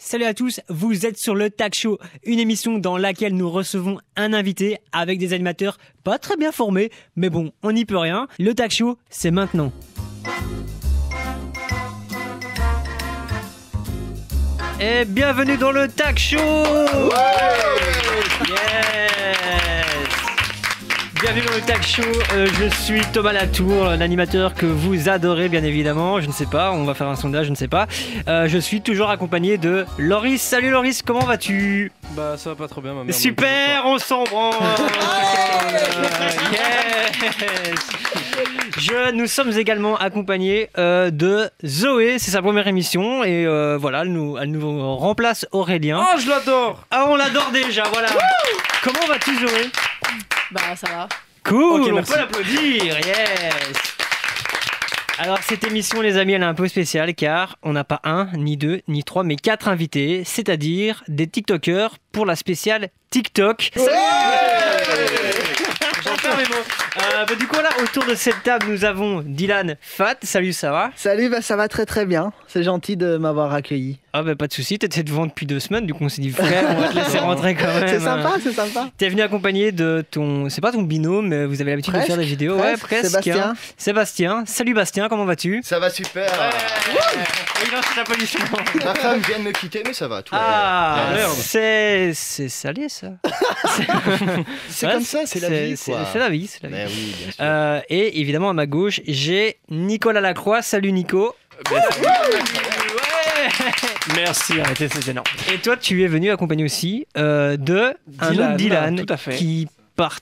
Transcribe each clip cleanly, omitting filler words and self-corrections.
salut à tous, vous êtes sur le Tag Show, une émission dans laquelle nous recevons un invité avec des animateurs pas très bien formés, mais bon, on n'y peut rien. Le Tag Show, c'est maintenant. Et bienvenue dans le Tag Show. Bienvenue dans le Tag Show, je suis Thomas Latour, l'animateur que vous adorez bien évidemment, je ne sais pas, on va faire un sondage, je ne sais pas. Je suis toujours accompagné de Loris. Salut Loris, comment vas-tu ? Bah ça va pas trop bien ma mère. Super, on s'en branle. Yes. Nous sommes également accompagnés de Zoé, c'est sa première émission et voilà, elle nous remplace Aurélien. Oh je l'adore. Ah on l'adore déjà, voilà. Comment vas-tu Zoé ? Bah ça va. Cool, okay, on merci. peut l'applaudir, yes. Alors cette émission les amis elle est un peu spéciale car on n'a pas un, ni deux, ni trois, mais 4 invités, c'est-à-dire des TikTokers pour la spéciale TikTok. Ouais. J'en perds mes mots. Du coup là autour de cette table nous avons Dylan, Fat, salut ça va ? Salut, ça va très très bien, c'est gentil de m'avoir accueilli. Ah bah pas de soucis, t'étais devant depuis 2 semaines, du coup on s'est dit frère on va te laisser rentrer quand même. C'est sympa, c'est sympa. T'es venu accompagné de ton, c'est pas ton binôme, mais vous avez l'habitude de faire des vidéos. Presque. Sébastien, salut Bastien, comment vas-tu ? Ça va super. Il lance sa position. Ma femme vient de me quitter, mais ça va. Tout Ah, merde. c'est salé ça. c'est Ouais, comme ça, c'est la vie. C'est quoi. la vie, c'est la vie. Mais oui, bien sûr. Et évidemment à ma gauche, j'ai Nicolas Lacroix. Salut Nico. Merci, arrêtez, c'est énorme. Et toi, tu es venu accompagné aussi de un autre Dylan tout à fait. qui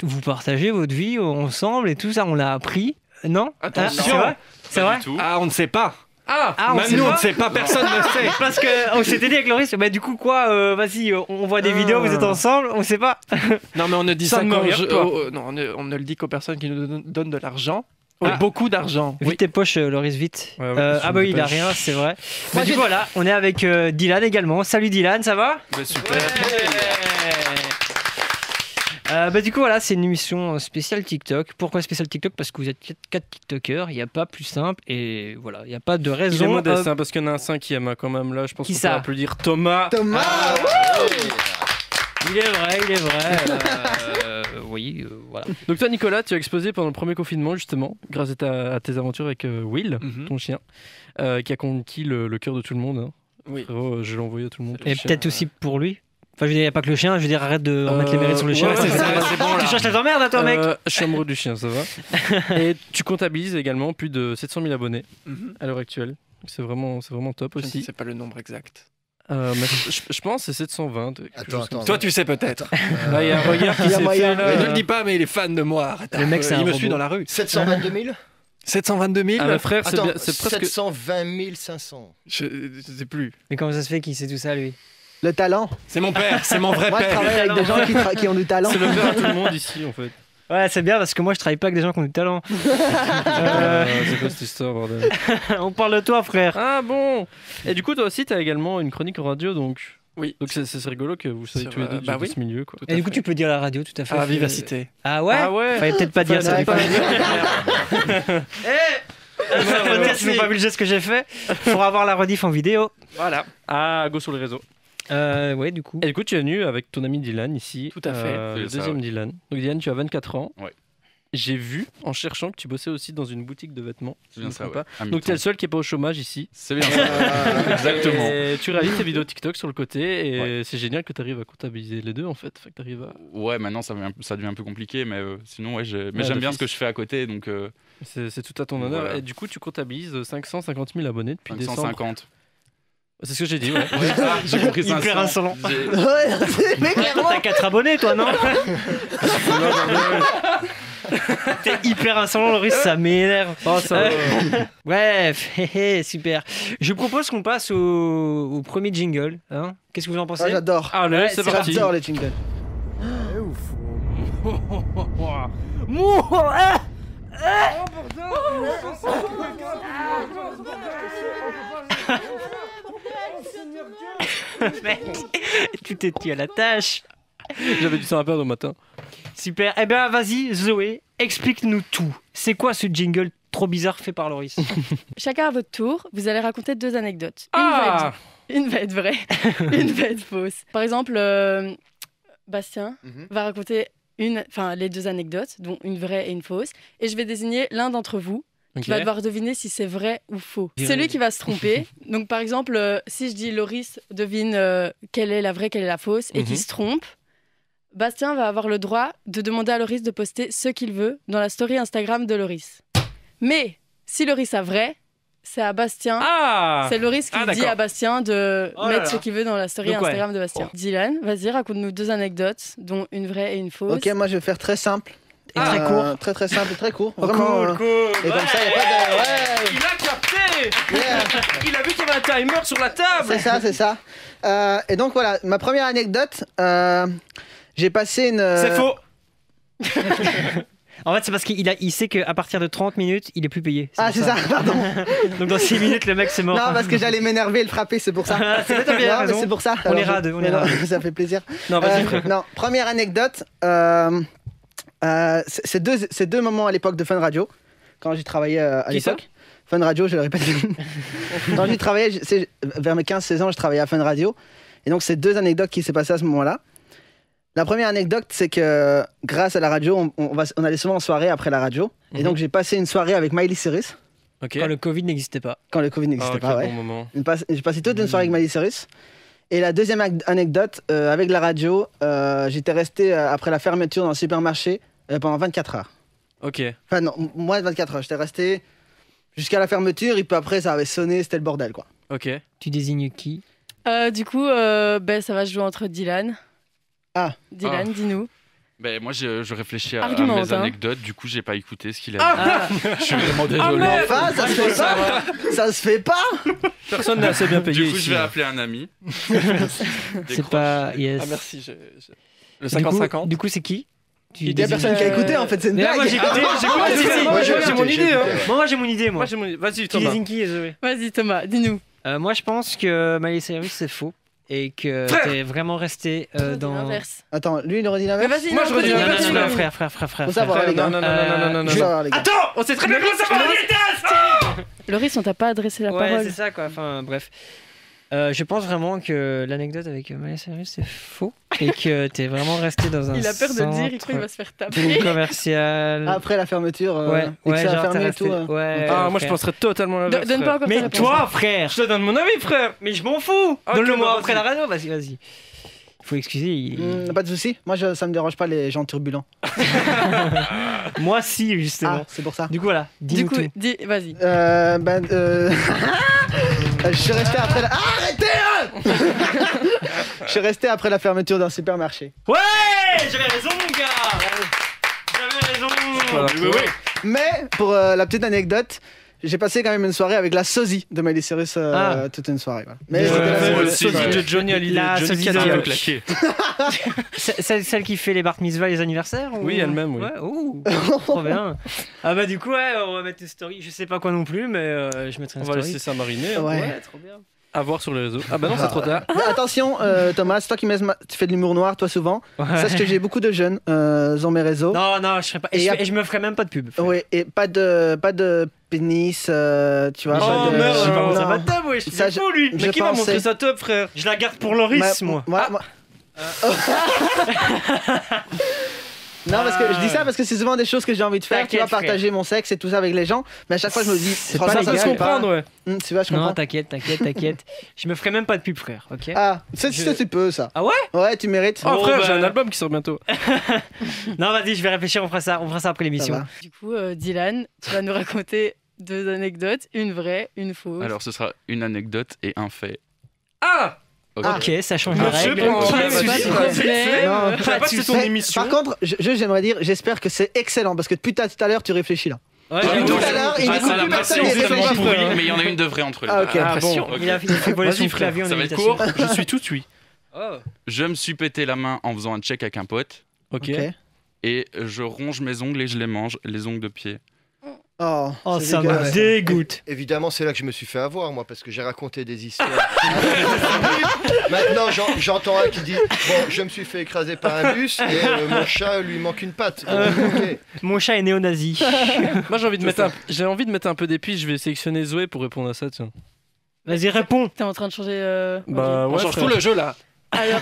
vous partagez votre vie ensemble et tout ça. On l'a appris, non ? Attention. C'est vrai. Ah on ne sait pas. Ah, on même sait nous pas on ne sait pas, personne ne sait. Parce que on s'était dit avec Loris, bah du coup quoi, vas-y, on voit des vidéos, vous êtes ensemble, on sait pas. Non mais on ne dit Ça ça, me regarde pas. non, on ne le dit qu'aux personnes qui nous donnent de l'argent. Ah. Beaucoup d'argent. Vite tes poches, Loris, vite. Ouais, Ah bah oui, il a rien, c'est vrai. Bah, du coup voilà, on est avec Dylan également. Salut Dylan, ça va ? Bah, super. Bah du coup voilà, c'est une émission spéciale TikTok. Pourquoi spéciale TikTok ? Parce que vous êtes 4 TikTokers, il n'y a pas plus simple et voilà, il n'y a pas de Il est raison. modeste parce qu'il y en a un 5e hein, quand même là, je pense Qui qu'on ça peut applaudir Thomas. Thomas. Il est vrai. Oui, voilà. Donc toi Nicolas, tu as explosé pendant le premier confinement justement, grâce à tes aventures avec Will, ton chien, qui a conquis le cœur de tout le monde. Hein. Oui. Frérot, je l'ai envoyé à tout le monde. Et peut-être aussi pour lui. Enfin, je veux dire, il n'y a pas que le chien, je veux dire, arrête de remettre les mérites sur le chien. ouais, c'est bon, là. Tu cherches la t'emmerde à toi, mec. Je suis amoureux du chien, ça va. Et tu comptabilises également plus de 700 000 abonnés à l'heure actuelle. Donc c'est vraiment top Je ne aussi. sais pas le nombre exact. Mais je pense que c'est 720. Attends. Toi, tu sais peut-être. Là, il y a un regard qui Il y a s'est moyen. fait. Là, Mais ne le dis pas, mais il est fan de moi. Arrête. Le mec, c'est un il me robot. suit dans la rue. 722 000 722 000 Ah, mais frère, Attends, c'est presque. 720 500. Je sais plus. Mais comment ça se fait qu'il sait tout ça, lui ? Le talent. C'est mon père, c'est mon vrai Moi je père. travaille avec des gens qui ont du talent. C'est le père à tout le monde ici, en fait. Ouais, c'est bien parce que moi, je travaille pas avec des gens qui ont du talent. C'est quoi cette histoire, bordel? On parle de toi, frère. Ah bon. Et du coup, toi aussi, t'as également une chronique en radio, donc. Oui. Donc c'est rigolo que vous soyez Sur, tous les deux bah de oui. ce milieu, quoi. Tout Et à du coup, fait. tu peux dire à la radio, tout à fait. Ah, vivacité. Ah ouais ? Ah ouais. Fallait peut-être pas dire ça. Fallait pas du coup. Podcast, ils n'ont pas vu le geste que j'ai fait. Faudra avoir la rediff en vidéo. Voilà. Ah, go sur les réseaux. Ouais, du coup. Et du coup, tu es venu avec ton ami Dylan ici. Tout à fait. Le C'est ça, deuxième ouais. Dylan. Donc Dylan, tu as 24 ans. Ouais. J'ai vu, en cherchant, que tu bossais aussi dans une boutique de vêtements. C'est bien Je me ça, trompe ouais. pas. À Donc tu es mi-temps. le seul qui n'est pas au chômage ici. C'est bien ça. Exactement. Et tu réalises tes vidéos TikTok sur le côté et c'est génial que tu arrives à comptabiliser les deux en fait. Fait que t'arrives à... Ouais, maintenant ça devient un peu compliqué, mais sinon, ouais, mais Ouais, j'aime bien d'office. ce que je fais à côté, donc C'est tout à ton honneur. Voilà. Et du coup, tu comptabilises 550 000 abonnés depuis décembre. 550. C'est ce que j'ai dit, ouais. J'ai compris 500. Hyper insolent. Ouais, mais clairement. T'as 4 abonnés, toi, non ? T'es hyper insolent, Loris, ça m'énerve. Oh, ça va. Bref, super. Je propose qu'on passe au premier jingle. Hein. Qu'est-ce que vous en pensez ? Ah, j'adore. Allez, Ouais, c'est parti. J'adore les jingles. Mec, tu t'es tué à la tâche. J'avais du sang à perdre au matin. Super. Eh bien, vas-y, Zoé, explique-nous tout. C'est quoi ce jingle trop bizarre fait par Loris ? Chacun à votre tour, vous allez raconter 2 anecdotes. Une va être Ah une va être vraie, une va être fausse. Par exemple, Bastien va raconter les 2 anecdotes, dont une vraie et une fausse, et je vais désigner l'un d'entre vous qui va devoir deviner si c'est vrai ou faux. C'est lui qui va se tromper. Donc par exemple, si je dis Loris devine quelle est la vraie, quelle est la fausse, et qu'il se trompe, Bastien va avoir le droit de demander à Loris de poster ce qu'il veut dans la story Instagram de Loris. Mais si Loris a vrai, c'est à Bastien. C'est Loris qui dit à Bastien de mettre ce qu'il veut dans la story Instagram de Bastien. Dylan, vas-y, raconte-nous 2 anecdotes, dont une vraie et une fausse. Ok, moi je vais faire très simple. Et très court. Très simple et très court. Vraiment. Cool. Et comme ça, il n'y a pas de. Ouais. Il a capté. Il a vu qu'il y avait un timer sur la table. C'est ça. Et donc voilà, ma première anecdote, j'ai passé une. C'est faux. En fait, c'est parce qu'il sait qu'à partir de 30 minutes, il est plus payé. C'est ça, pardon. Donc dans 6 minutes, le mec c'est mort. Non, parce que j'allais m'énerver et le frapper, c'est pour ça. C'est bien non, raison. mais c'est pour ça. On est rade, on est rade. Ça fait plaisir. Non, vas-y, frère. Non, première anecdote. C'est 2 moments à l'époque de Fun Radio, quand j'ai travaillé à l'époque. Fun Radio, je le répète. Quand j'ai travaillé, vers mes 15-16 ans, je travaillais à Fun Radio. Et donc, c'est 2 anecdotes qui s'est passées à ce moment-là. La première anecdote, c'est que grâce à la radio, on allait souvent en soirée après la radio. Et donc, j'ai passé une soirée avec Miley Cyrus. Quand le Covid n'existait pas. Quand le Covid n'existait pas, ouais. Bon moment. J'ai passé toute une soirée avec Miley Cyrus. Et la deuxième anecdote, avec la radio, j'étais resté après la fermeture dans le supermarché pendant 24 heures. Ok. Enfin non, moins de 24 heures. J'étais resté jusqu'à la fermeture et puis après ça avait sonné, c'était le bordel quoi. Ok. Tu désignes qui? Du coup, ça va se jouer entre Dylan. Dylan, dis-nous. Ben, moi, je réfléchis à Argumente, mes anecdotes. Du coup, j'ai pas écouté ce qu'il a dit. Je suis vraiment désolé. Enfin, ça se fait pas. Ça se fait pas. Personne n'a assez bien payé. Du coup, ici. je vais appeler un ami. C'est pas. Yes. Ah, merci. Le Du coup- 50-50. Du coup, c'est qui? Il y a personne qui a écouté en fait, c'est une Mais là, blague. moi j'ai écouté. Moi, j'ai mon idée. Moi j'ai mon idée. Moi, j'ai mon... Vas-y, Tu Thomas. désignes qui, Zoé? Vas-y Thomas, dis-nous. Moi je pense que Miley Cyrus c'est faux. Et que t'es vraiment resté dans. L'inverse. Attends, lui il aurait dit Mais l'inverse. vas-y, Moi, non, je redis redis Non, l'inverse. l'inverse. non, non, frère. Faut savoir les gars. Non, Faut savoir, les gars. Attends, on sait très bien comment ça va. Loris, on t'a pas adressé la Ouais, parole. c'est ça quoi. Enfin, bref. Je pense vraiment que l'anecdote avec Miley Cyrus c'est faux et que t'es vraiment resté dans un Il a peur de le dire, il croit qu'il va se faire taper. commercial. Après la fermeture, Ouais, et que ça a genre, fermé t'es et tout. resté- ouais. Ah, moi, je frère. penserais totalement l'inverse. Donne pas frère. encore ta Mais réponse. toi, frère, Je te donne mon avis, frère. mais je m'en fous. Ok, Donne-le-moi bah, après vas-y. la radio. Vas-y. Il faut excuser. Pas de soucis. Moi ça me dérange pas les gens turbulents. Moi, si justement. Ah, c'est pour ça. Du coup, voilà. Du Dis-nous coup, tout. vas-y. Je suis resté après la. Arrêtez Je suis resté après la fermeture d'un supermarché. Ouais, j'avais raison, mon gars. J'avais raison. Voilà. Mais pour la petite anecdote, j'ai passé quand même une soirée avec la sosie de Miley Cyrus, toute une soirée. Voilà. Mais c'était la Le sosie. sosie de Johnny Hallyday. La Johnny sosie Cadillac. de- Claqué. Celle qui fait les bar mitzvahs, les anniversaires ou... Oui, elle-même, oui. Ouais, ouh, trop bien. Ah bah du coup, ouais, on va mettre une story. Je sais pas quoi non plus, mais je mettrai On une va story. laisser ça mariner. Ouais. trop bien. À voir sur les réseaux. Ah bah non, c'est trop tard. Mais attention, Thomas, c'est toi qui tu fais de l'humour noir, toi souvent. Sache que j'ai beaucoup de jeunes sur mes réseaux. Non, je serais pas. Et Et je me ferais même pas de pub. Oui, et pas de pénis, tu vois. Oh, pas de... merde, Je sais pas non. où ça va de table, wesh. Ça, C'est fou, lui. Mais qui m'a pensais- montré sa top, frère? Je la garde pour Loris, moi. Non, parce que je dis ça parce que c'est souvent des choses que j'ai envie de faire, tu vois, T'inquiète, partager mon sexe et tout ça avec les gens. Mais à chaque fois, je me dis, C'est franchement, pas Ça peut légal, se comprendre, ouais. Tu vois, je comprends. Non, t'inquiète. Je me ferais même pas de pub, frère, ok? Ah, ça, tu peux, ça. Ah ouais? Ouais, tu mérites. Oh, Bon, frère, bah- j'ai un album qui sort bientôt. Non, vas-y, je vais réfléchir, on fera ça après Ça l'émission. va. Du coup, Dylan, tu vas nous raconter 2 anecdotes, une vraie, une fausse. Alors, ce sera une anecdote et un fait. Ah! Ok, ça change Ah, les je règles. prends. Ok, Ouais, pas de vas-y, problème. Non. Je savais pas que c'était ton Mais, émission. Par contre, j'aimerais dire, j'espère que c'est excellent parce que depuis tout à l'heure, tu réfléchis là. Ouais, Ah, j'ai donc, tout compris. à l'heure, il ah, n'écoute ça, plus la personne, passion, il c'est réfléchit. vraiment pourri, mais il y en a une de vraie entre les deux. Ah, ok. Ah, bon. Il a fait voler Vas-y, son frère, clavier en ça va être imitation. court. Je suis tout oui. Je me suis pété la main en faisant un check avec un pote Ok. Ok. et je ronge mes ongles et je les mange, les ongles de pied. Oh, Oh, c'est ça me dégueulasse. dégoûte. Évidemment, c'est là que je me suis fait avoir, moi, parce que j'ai raconté des histoires. Maintenant, j'entends un qui dit bon, je me suis fait écraser par un bus et mon chat lui manque une patte. Ok. Mon chat est néo-nazi. Moi, j'ai envie de mettre un peu d'épices. Je vais sélectionner Zoé pour répondre à ça, tiens. Vas-y, réponds. T'es en train de changer. Bah ok. ouais, On change tout le jeu là. Alors,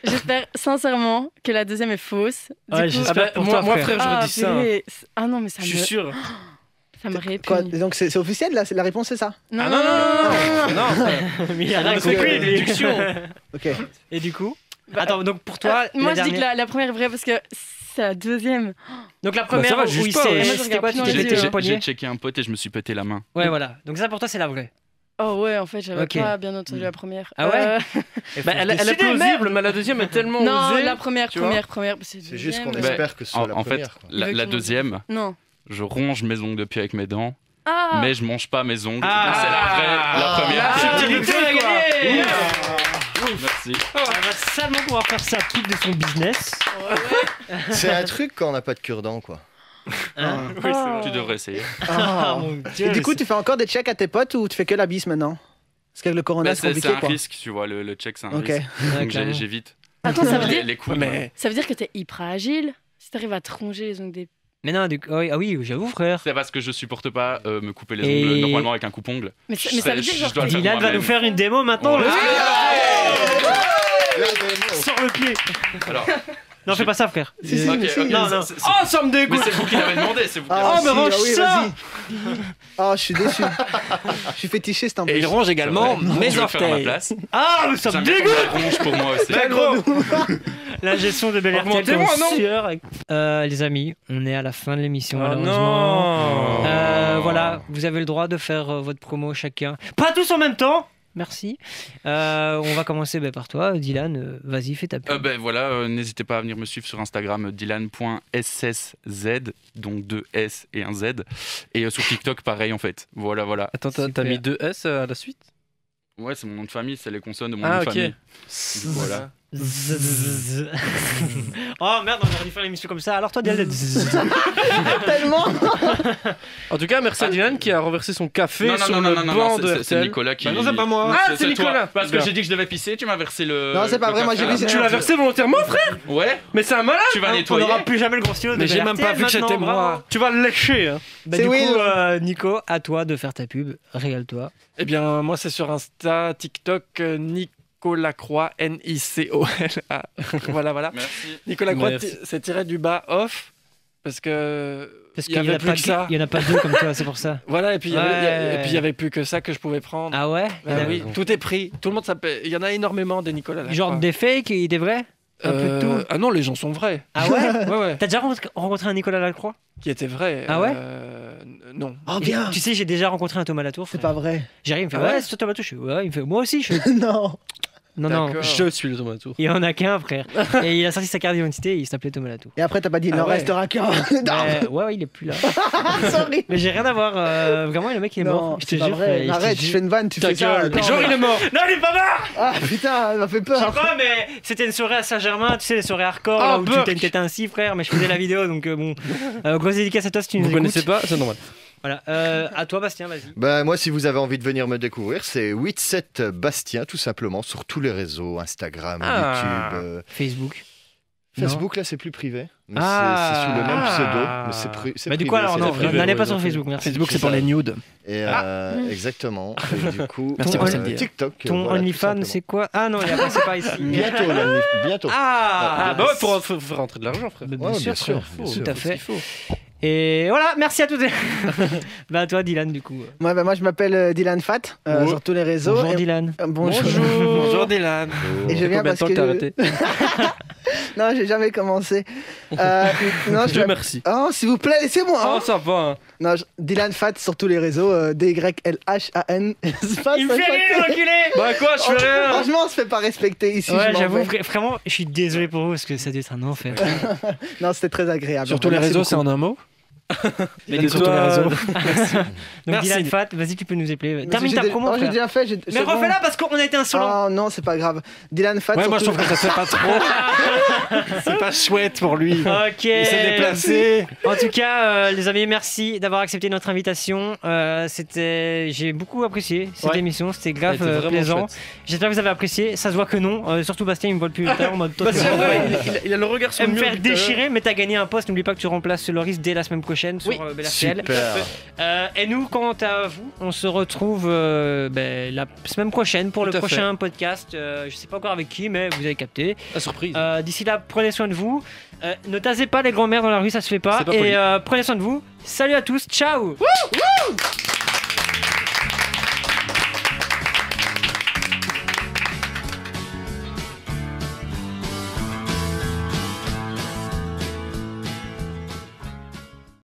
j'espère sincèrement que la deuxième est fausse. Du Ouais, coup- j'espère pour toi, moi, frère. frère, j'aurais dit ça. purée. Ah non, mais ça Je suis me, sûr. ça me Quoi, répugne. donc c'est officiel là, la réponse c'est ça? Non, Ah non, non, non, non. Mais il a rien C'est quoi compris, une lui. déduction? Ok. Et du coup Bah, Attends, donc pour toi, moi la je dis que dernière- la première est vraie parce que c'est la deuxième. Donc la ça première, va, où juge il pas, s'est... ouais. Moi, je C'était quoi? regarde Tu plus t'es dans les pété yeux. le poignet? J'ai checké un pote et je me suis pété la main. Ouais, voilà. Donc ça pour toi, c'est la vraie. Oh ouais, en fait, j'avais Ok. pas bien entendu la première. Ah ouais Bah, elle est plausible, mais la deuxième est tellement Non, osée. la première. tu vois. C'est juste qu'on deuxième. espère que ce soit la En fait, première. quoi. Il veut la que tout le monde deuxième, Non. je ronge mes ongles de pied avec mes dents, Ah mais je mange pas mes ongles. Ah. Donc c'est la vraie, la première. Ah, subtilité, le quoi. gagné. Merci. Elle va salement pouvoir faire sa pub de son business. C'est un truc quand on n'a pas de cure-dent, quoi. Hein Oui, c'est vrai. Tu devrais essayer. Ah, mon Dieu, Et du coup, mais tu fais encore des checks à tes potes ou tu fais que la bise maintenant? Parce qu'avec le corona, Là, c'est c'est compliqué un quoi. risque, tu vois, le check, c'est un Ok. risque. Ouais, Donc clairement. j'évite. Attends, ça veut dire, Les coups. Mais ça veut dire que t'es hyper agile si t'arrives à te ronger les ongles des. Mais non, du coup, ah oui, j'avoue, frère. C'est parce que je supporte pas me couper les Et- ongles normalement avec un coupe-ongle. Mais ça veut dire Je genre. dois le faire Dylan va moi-même. nous faire une démo maintenant. Ouais. Sors le pied. Alors, Non, fais pas ça, frère. Si, si, ok, mais si. ok, Non, non. oh, ça me Mais dégoûte. c'est vous qui l'avez demandé, c'est vous qui Ah, l'avez mais si, range oui, ça. vas-y. Oh, je suis déçu. Je suis fétichiste en Et plus. il range également Je mes vais le faire à ma orteils. place. Ah, mais ça me J'aime bien dégoûte. qu'on me ronge pour moi aussi. Mais gros. La gestion de Bel Air Augmentez-moi, non sueur. Les amis, on est à la fin de l'émission, Oh malheureusement. non. Voilà, vous avez le droit de faire votre promo chacun. Pas tous en même temps. Merci. On va commencer par toi, Dylan. Vas-y, fais ta pub. Ben voilà, n'hésitez pas à venir me suivre sur Instagram, dylan.ssz, donc 2 S et un Z. Et sur TikTok, pareil en fait. Voilà, voilà. Attends, t'as Super. mis 2 S à la suite? Ouais, c'est mon nom de famille, c'est les consonnes de mon Ah, nom de ok. famille. Du coup, voilà. Zzz. Oh merde, on aurait dû faire l'émission comme ça. Alors toi, Dylan. Tellement. En tout cas, merci à Dylan qui a renversé son café sur le banc de c'est RTL. Nicolas qui. Bah non, c'est pas moi. Ah, c'est toi. Nicolas. Parce que j'ai dit que je devais pisser, tu m'as versé le. Non, c'est pas le vrai, moi, café, j'ai vu- là. Tu l'as versé volontairement, frère? Ouais, Mais c'est un malade. tu vas On nettoyer. n'aura plus jamais le grossio de Mais j'ai Bel même pas RTL vu que c'était maintenant, bravo. moi. Tu vas le lécher. Hein. Bah, C'est du Will. coup, Nico, à toi de faire ta pub. Régale-toi. Eh bien, moi, c'est sur Insta, TikTok, Nicolas Croix, N-I-C-O-L-A. Voilà. Merci. Nicolas Croix, Merci. c'est tiré du bas off, parce que Parce il y qu'il y en avait a plus pas que ça. il y en a pas deux comme toi, c'est pour ça. Voilà, et puis il y avait- Ouais. et puis il y avait plus que ça que je pouvais prendre. Ah ouais. Bah Il y en a- oui, tout est pris. Tout le monde s'appelle. Il y en a énormément des Nicolas Lacroix. Genre des fakes et des vrais. Un peu de tout. Ah non, les gens sont vrais. Ah ouais. Ouais, ouais. T'as déjà rencontré un Nicolas Lacroix? Qui étaient vrais. Ah ouais Non. Oh bien. Tu sais, j'ai déjà rencontré un Thomas Latour. C'est frère. pas vrai. J'arrive, il me fait Ah ouais ouais, c'est toi Thomas Latour. Je fais ouais, il me fait moi aussi. Je fais Non. non, non. D'accord. Je suis le tomato. Il y en a qu'un, frère. Et il a sorti sa carte d'identité et il s'appelait Thomas Latour. Et après, t'as pas dit il Ah en ouais. restera qu'un. Ouais, il est plus là. Sorry. Mais j'ai rien à voir. Vraiment, le mec il est mort. Non, Je te c'est pas jure. vrai. je te Arrête, jure. je fais une vanne, tu Ta fais ça. gueule. Attends, Genre, il est mort. Non, il est pas mort. Ah putain, elle m'a fait Je sais peur. pas, mais c'était une soirée à Saint-Germain, tu sais, les soirées hardcore Ah, là, où tu Burk. t'as une tête ainsi, frère. Mais je faisais la vidéo donc bon. Grosse dédicace à toi si tu nous Vous écoutes. connaissez pas? C'est normal. Voilà. À toi, Bastien, vas-y. Bah, moi, si vous avez envie de venir me découvrir, c'est 87 Bastien, tout simplement, sur tous les réseaux, Instagram, Ah. YouTube. Facebook. Facebook, là, c'est plus privé. Mais Ah. c'est sous le même pseudo. Ah. Mais c'est c'est Bah, du privé, coup, alors, c'est non, privé. n'allez pas ouais, sur ouais. Facebook, merci. Facebook, c'est pour les nudes. Et exactement. Et du coup, Merci pour cette idée. TikTok. Ton voilà, tout OnlyFans, simplement. c'est quoi? Ah non, c'est pas ici. Bientôt, bientôt. Ah, Ah bah ouais, faut rentrer de l'argent, frère. Bah, Ouais, bien sûr, frère. bien sûr. Tout à fait. Faut. Et voilà, merci à toutes. Bah, à toi, Dylan, du coup. Moi, je m'appelle Dylan Fat Ouais. sur tous les réseaux. Bonjour, Et- Dylan. Bonjour. Bonjour Dylan. Et je viens Combien de parce temps que t'as que. arrêté? Non, j'ai jamais commencé. Non, je Dieu m'appelle- merci. Oh, s'il vous plaît, laissez-moi. hein. Oh, ça va. Hein. Non, Dylan Fat sur tous les réseaux. D-Y-L-H-A-N. C'est pas Il me ça, fait rire, l'enculé. Bah quoi, je fais rien. Franchement, on se fait pas respecter ici. je Ouais, m'en j'avoue, vais. vraiment, je suis désolé pour vous parce que ça doit être un enfer. Non, c'était très agréable. Sur tous les Merci réseaux, beaucoup. c'est en un mot. Mais Sur tous les réseaux. Donc, Merci. Dylan Fat, vas-y, tu peux nous épeler. Mais Termine j'ai ta dé- promo, Oh, j'ai frère. déjà fait. Mais c'est bon. refais-la parce qu'on a été insolent. Oh non, c'est pas grave. Dylan Fat. Ouais, sur moi je tous- trouve que ça se fait pas trop. C'est pas chouette pour lui. Ok. Il s'est déplacé. En tout cas, les amis, merci d'avoir accepté notre invitation. J'ai beaucoup apprécié cette Ouais. émission. C'était grave Elle était vraiment plaisant. chouette. J'espère que vous avez apprécié. Ça se voit que non. Surtout Bastien, il me voit depuis tard en mode. Toi, Bah, tu c'est vas vrai, me il a le regard sur me le mur faire depuis tout à l'heure. déchirer, mais t'as gagné un poste. N'oublie pas que tu remplaces Loris dès la semaine prochaine. prochaine sur Bel RTL. Super. Et nous, quant à vous, on se retrouve la semaine prochaine pour le prochain podcast. Je sais pas encore avec qui, mais vous avez capté. La surprise. D'ici là, prenez soin de vous. Ne tasez pas les grands-mères dans la rue, ça se fait pas. C'est pas poli. Et prenez soin de vous. Salut à tous, ciao.